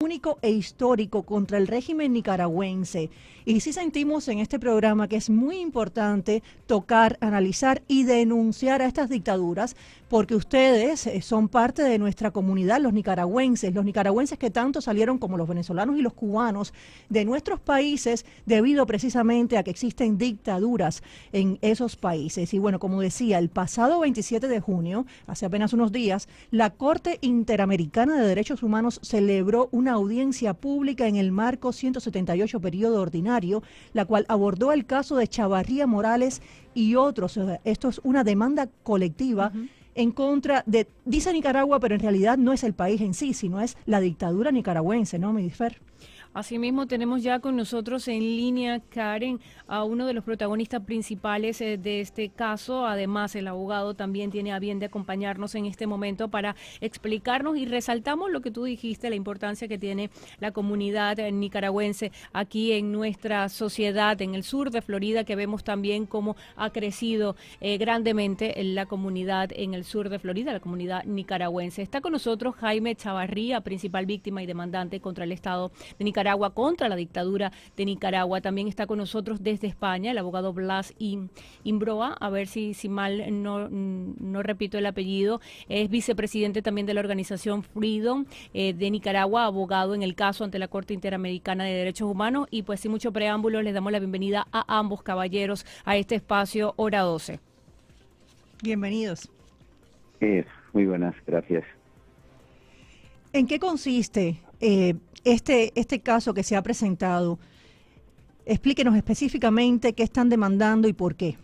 único e histórico contra el régimen nicaragüense. Y sí sentimos en este programa que es muy importante tocar, analizar y denunciar a estas dictaduras, porque ustedes son parte de nuestra comunidad, los nicaragüenses que tanto salieron como los venezolanos y los cubanos de nuestros países debido precisamente a que existen dictaduras en esos países. Y bueno, como decía, el pasado 27 de junio, hace apenas unos días, la Corte Interamericana de Derechos Humanos celebró una audiencia pública en el marco 178 periodo ordinario, la cual abordó el caso de Chavarría Morales y otros. Esto es una demanda colectiva en contra de, dice Nicaragua, pero en realidad no es el país en sí, sino es la dictadura nicaragüense, ¿no, Midisfer? Asimismo, tenemos ya con nosotros en línea, Karen, a uno de los protagonistas principales de este caso. Además, el abogado también tiene a bien de acompañarnos en este momento para explicarnos, y resaltamos lo que tú dijiste, la importancia que tiene la comunidad nicaragüense aquí en nuestra sociedad, en el sur de Florida, que vemos también cómo ha crecido grandemente la comunidad en el sur de Florida, la comunidad nicaragüense. Está con nosotros Jaime Chavarría, principal víctima y demandante contra el Estado de Nicaragua, contra la dictadura de Nicaragua. También está con nosotros desde España el abogado Blas Imbroa, a ver si mal no repito el apellido, es vicepresidente también de la organización Freedom de Nicaragua, abogado en el caso ante la Corte Interamericana de Derechos Humanos. Y pues sin mucho preámbulo, les damos la bienvenida a ambos caballeros a este espacio Hora 12. Bienvenidos. Muy buenas, gracias. ¿En qué consiste este caso que se ha presentado? Explíquenos específicamente qué están demandando y por qué.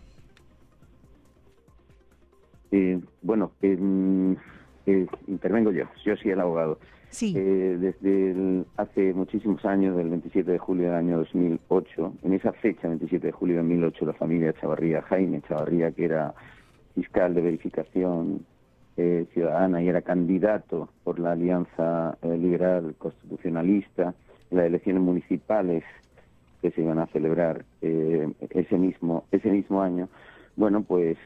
Intervengo yo soy el abogado. Sí. Desde hace muchísimos años, del 27 de julio del año 2008, en esa fecha, 27 de julio de 2008, la familia Chavarría, Jaime Chavarría, que era fiscal de verificación ciudadana y era candidato por la Alianza Liberal Constitucionalista en las elecciones municipales que se iban a celebrar ese mismo año, bueno, pues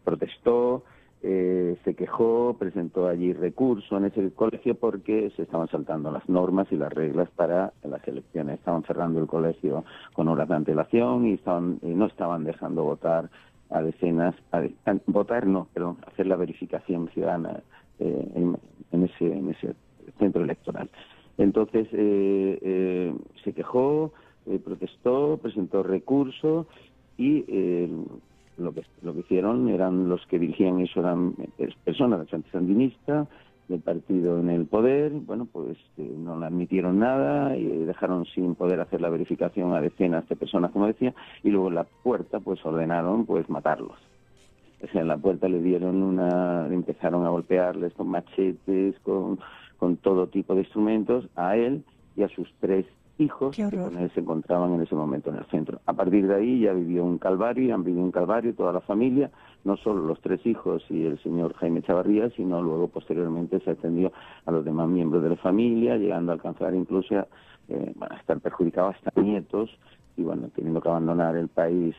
protestó, se quejó, presentó allí recurso en ese colegio porque se estaban saltando las normas y las reglas para las elecciones. Estaban cerrando el colegio con horas de antelación y no estaban dejando votar a decenas, pero hacer la verificación ciudadana en ese centro electoral. Entonces se quejó, protestó, presentó recurso y lo que hicieron eran los que dirigían eso, eran personas antisandinistas del partido en el poder. Bueno, pues no le admitieron nada y dejaron sin poder hacer la verificación a decenas de personas, como decía, y luego en la puerta pues ordenaron pues matarlos. O sea, en la puerta empezaron a golpearles con machetes, con todo tipo de instrumentos, a él y a sus 3 hijos que con él se encontraban en ese momento en el centro. A partir de ahí ya han vivido un calvario toda la familia, no solo los 3 hijos y el señor Jaime Chavarría, sino luego posteriormente se extendió a los demás miembros de la familia, llegando a alcanzar incluso a estar perjudicados hasta nietos, y bueno, teniendo que abandonar el país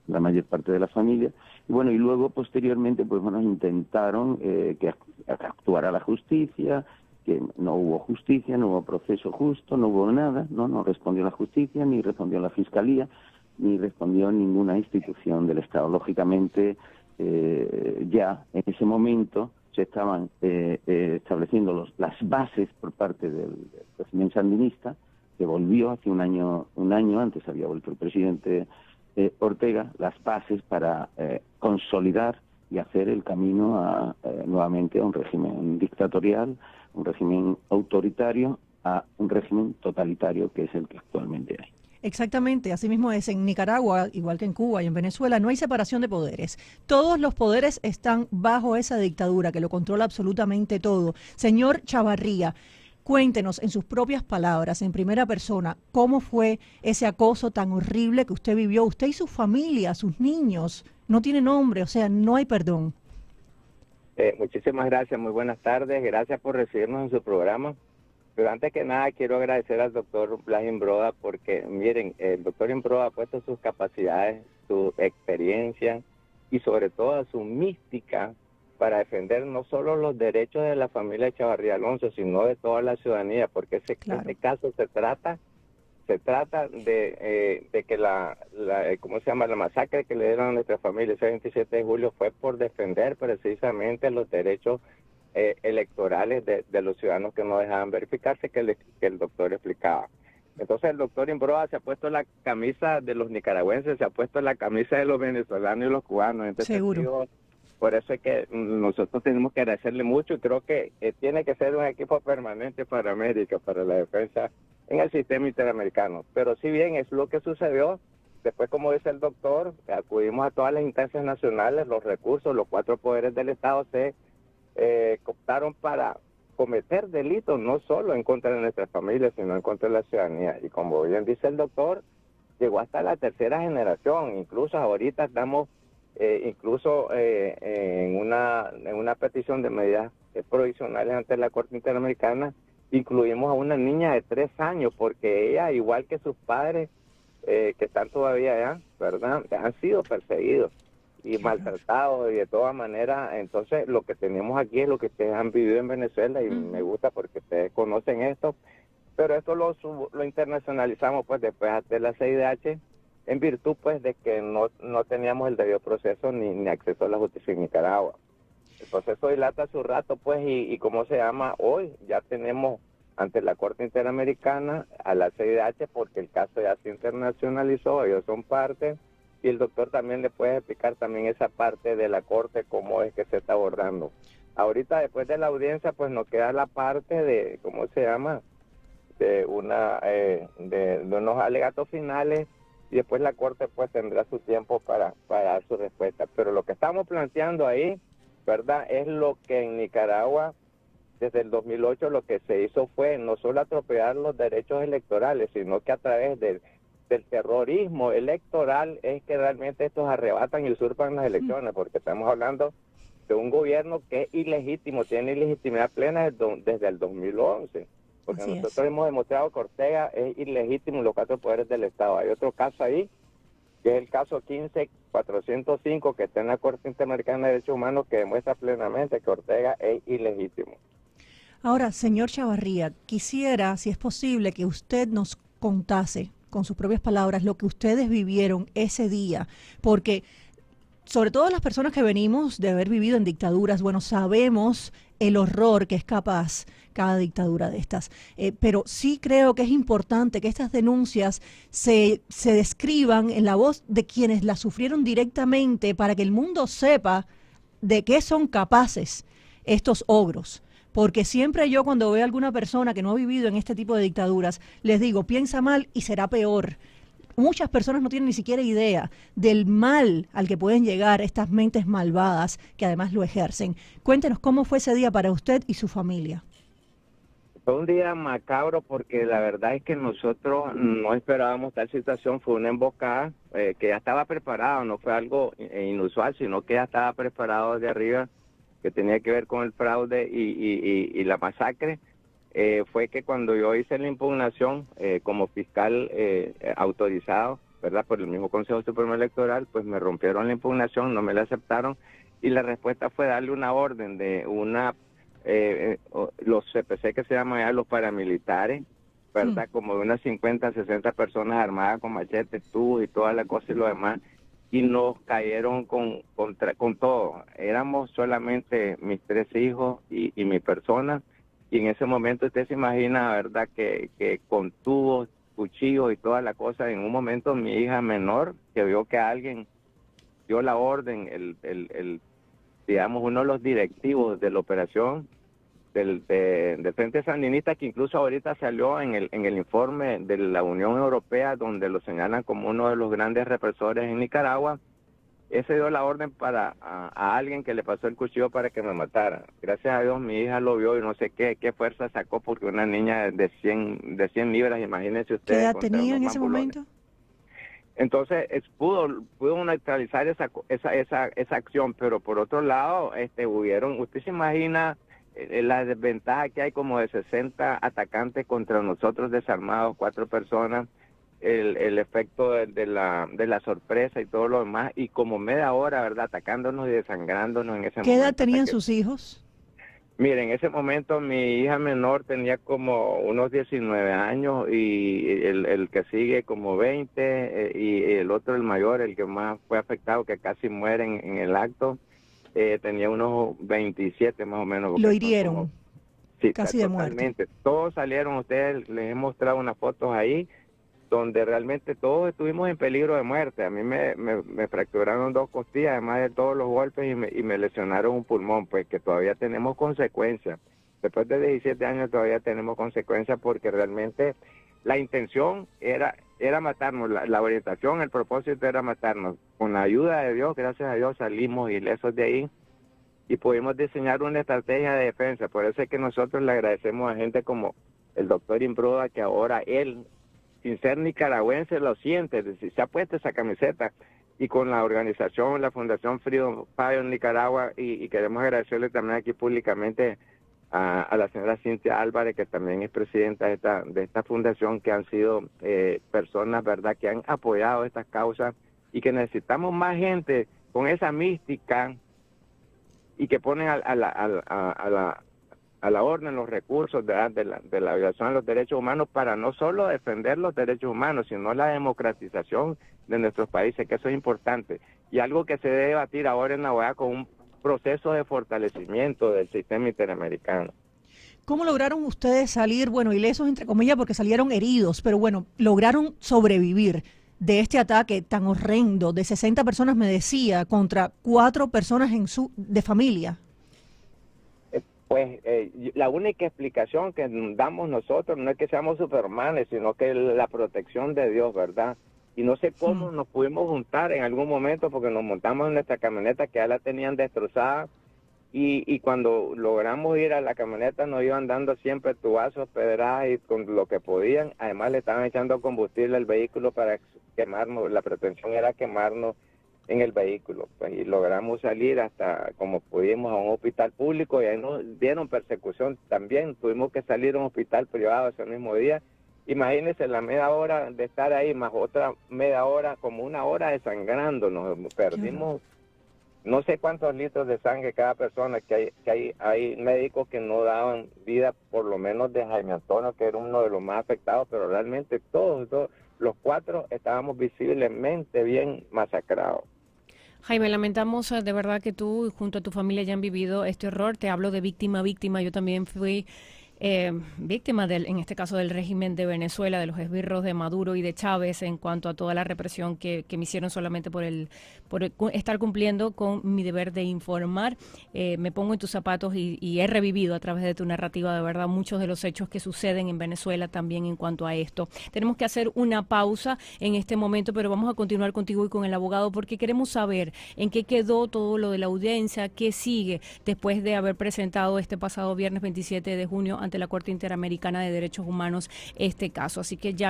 la mayor parte de la familia. Y bueno, y luego posteriormente pues bueno, intentaron que actuara la justicia, que no hubo justicia, no hubo proceso justo, no hubo nada, no respondió la justicia, ni respondió la fiscalía, ni respondió ninguna institución del Estado. Lógicamente, ya en ese momento se estaban estableciendo las bases por parte del régimen sandinista, que volvió hace un año antes, había vuelto el presidente Ortega, las bases para consolidar y hacer el camino nuevamente a un régimen dictatorial, un régimen autoritario, a un régimen totalitario, que es el que actualmente hay. Exactamente, así mismo es. En Nicaragua, igual que en Cuba y en Venezuela, no hay separación de poderes. Todos los poderes están bajo esa dictadura que lo controla absolutamente todo. Señor Chavarría, cuéntenos en sus propias palabras, en primera persona, cómo fue ese acoso tan horrible que usted vivió, usted y su familia, sus niños. No tiene nombre, o sea, no hay perdón. Muchísimas gracias, muy buenas tardes, gracias por recibirnos en su programa. Pero antes que nada quiero agradecer al doctor Blas Imbroa porque, miren, el doctor Imbroa ha puesto sus capacidades, su experiencia y sobre todo su mística para defender no solo los derechos de la familia Chavarría Alonso, sino de toda la ciudadanía, porque Claro. este caso se trata de que ¿cómo se llama? La masacre que le dieron a nuestra familia ese 27 de julio fue por defender precisamente los derechos electorales de los ciudadanos que no dejaban verificarse, que el doctor explicaba. Entonces el doctor Imbroda se ha puesto la camisa de los nicaragüenses, se ha puesto la camisa de los venezolanos y los cubanos. En este Seguro. sentido, por eso es que nosotros tenemos que agradecerle mucho y creo que tiene que ser un equipo permanente para América, para la defensa en el sistema interamericano. Pero si bien es lo que sucedió, después, como dice el doctor, acudimos a todas las instancias nacionales, los recursos, los 4 poderes del Estado se cooptaron para cometer delitos, no solo en contra de nuestras familias, sino en contra de la ciudadanía. Y como bien dice el doctor, llegó hasta la 3ª generación. Incluso ahorita estamos en una petición de medidas provisionales ante la Corte Interamericana. Incluimos a una niña de 3 años, porque ella, igual que sus padres, que están todavía allá, ¿verdad?, han sido perseguidos y maltratados y de todas maneras. Entonces, lo que tenemos aquí es lo que ustedes han vivido en Venezuela y me gusta porque ustedes conocen esto, pero esto lo internacionalizamos pues después de la CIDH, en virtud pues de que no teníamos el debido proceso ni acceso a la justicia en Nicaragua. Entonces eso dilata su rato pues y ¿cómo se llama? Hoy ya tenemos ante la Corte Interamericana a la CIDH porque el caso ya se internacionalizó, ellos son parte, y el doctor también le puede explicar también esa parte de la Corte, cómo es que se está abordando. Ahorita después de la audiencia pues nos queda la parte de, ¿cómo se llama?, de unos alegatos finales, y después la Corte pues tendrá su tiempo para dar su respuesta. Pero lo que estamos planteando ahí, ¿verdad?, es lo que en Nicaragua desde el 2008 lo que se hizo fue no solo atropellar los derechos electorales, sino que a través del terrorismo electoral es que realmente estos arrebatan y usurpan las elecciones, porque estamos hablando de un gobierno que es ilegítimo, tiene ilegitimidad plena desde el 2011, porque Así nosotros es. hemos demostrado que Ortega es ilegítimo en los 4 poderes del Estado. Hay otro caso ahí, que es el caso 15405, que está en la Corte Interamericana de Derechos Humanos, que demuestra plenamente que Ortega es ilegítimo. Ahora, señor Chavarría, quisiera, si es posible, que usted nos contase con sus propias palabras lo que ustedes vivieron ese día, porque sobre todo las personas que venimos de haber vivido en dictaduras, bueno, sabemos el horror que es capaz cada dictadura de estas. Pero sí creo que es importante que estas denuncias se describan en la voz de quienes las sufrieron directamente para que el mundo sepa de qué son capaces estos ogros. Porque siempre yo cuando veo a alguna persona que no ha vivido en este tipo de dictaduras, les digo, piensa mal y será peor. Muchas personas no tienen ni siquiera idea del mal al que pueden llegar estas mentes malvadas que además lo ejercen. Cuéntenos cómo fue ese día para usted y su familia. Fue un día macabro porque la verdad es que nosotros no esperábamos tal situación. Fue una emboscada que ya estaba preparada, no fue algo inusual, sino que ya estaba preparado desde arriba, que tenía que ver con el fraude y la masacre. Fue que cuando yo hice la impugnación como fiscal autorizado, ¿verdad?, por el mismo Consejo Supremo Electoral, pues me rompieron la impugnación, no me la aceptaron, y la respuesta fue darle una orden de los CPC, que se llaman ya los paramilitares, ¿verdad?, como de unas 50, 60 personas armadas con machetes, tubos y toda la cosa y lo demás, y nos cayeron con todo. Éramos solamente mis 3 hijos y mi persona, y en ese momento usted se imagina, ¿verdad?, que con tubos, cuchillos y toda la cosa. En un momento mi hija menor, que vio que alguien dio la orden, digamos, uno de los directivos de la operación del Frente Sandinista, que incluso ahorita salió en el informe de la Unión Europea, donde lo señalan como uno de los grandes represores en Nicaragua, ese dio la orden a alguien que le pasó el cuchillo para que me matara. Gracias a Dios mi hija lo vio y no sé qué fuerza sacó, porque una niña de 100 libras, imagínense ustedes. ¿Qué edad contra tenía unos en ese mambulones. momento? Entonces pudo neutralizar esa acción, pero por otro lado usted se imagina la desventaja que hay como de 60 atacantes contra nosotros desarmados, 4 personas, el efecto de la sorpresa y todo lo demás, y como media hora, ¿verdad? Atacándonos y desangrándonos en ese momento. ¿Qué edad tenían sus hijos? Miren, en ese momento mi hija menor tenía como unos 19 años y el que sigue como 20 y el otro, el mayor, el que más fue afectado, que casi muere en el acto, tenía unos 27 más o menos. Lo hirieron, Sí, casi de muerte. totalmente. Todos salieron, ustedes les he mostrado unas fotos ahí, donde realmente todos estuvimos en peligro de muerte. A mí me fracturaron 2 costillas, además de todos los golpes, y me lesionaron un pulmón, pues que todavía tenemos consecuencias. Después de 17 años todavía tenemos consecuencias porque realmente la intención era matarnos, la orientación, el propósito era matarnos. Con la ayuda de Dios, gracias a Dios, salimos ilesos de ahí y pudimos diseñar una estrategia de defensa. Por eso es que nosotros le agradecemos a gente como el doctor Imbruda, que ahora él, sin ser nicaragüense, lo siente, se ha puesto esa camiseta, y con la organización, la Fundación Freedom Fire en Nicaragua, y queremos agradecerle también aquí públicamente a la señora Cintia Álvarez, que también es presidenta de esta fundación, que han sido personas, ¿verdad?, que han apoyado estas causas, y que necesitamos más gente con esa mística y que ponen a la orden los recursos de la violación de los derechos humanos, para no solo defender los derechos humanos, sino la democratización de nuestros países, que eso es importante. Y algo que se debe debatir ahora en la OEA con un proceso de fortalecimiento del sistema interamericano. ¿Cómo lograron ustedes salir, bueno, ilesos entre comillas, porque salieron heridos, pero bueno, lograron sobrevivir de este ataque tan horrendo de 60 personas, me decía, contra 4 personas de familia? Pues la única explicación que damos nosotros no es que seamos supermanes, sino que la protección de Dios, ¿verdad? Y no sé cómo nos pudimos juntar en algún momento, porque nos montamos en nuestra camioneta, que ya la tenían destrozada, y cuando logramos ir a la camioneta nos iban dando siempre tubazos, pedradas y con lo que podían. Además le estaban echando combustible al vehículo para quemarnos. La pretensión era quemarnos en el vehículo, pues, y logramos salir hasta como pudimos a un hospital público, y ahí nos dieron persecución también. Tuvimos que salir a un hospital privado ese mismo día. Imagínense la media hora de estar ahí, más otra media hora, como una hora desangrándonos. Perdimos no sé cuántos litros de sangre cada persona, que hay médicos que no daban vida, por lo menos de Jaime Antonio, que era uno de los más afectados, pero realmente todos los 4 estábamos visiblemente bien masacrados. Jaime, lamentamos de verdad que tú junto a tu familia hayan vivido este horror. Te hablo de víctima. Yo también fui víctima en este caso del régimen de Venezuela, de los esbirros de Maduro y de Chávez, en cuanto a toda la represión que me hicieron solamente por estar cumpliendo con mi deber de informar. Me pongo en tus zapatos y he revivido a través de tu narrativa, de verdad, muchos de los hechos que suceden en Venezuela también en cuanto a esto. Tenemos que hacer una pausa en este momento, pero vamos a continuar contigo y con el abogado, porque queremos saber en qué quedó todo lo de la audiencia, qué sigue después de haber presentado este pasado viernes 27 de junio ante la Corte Interamericana de Derechos Humanos este caso. Así que ya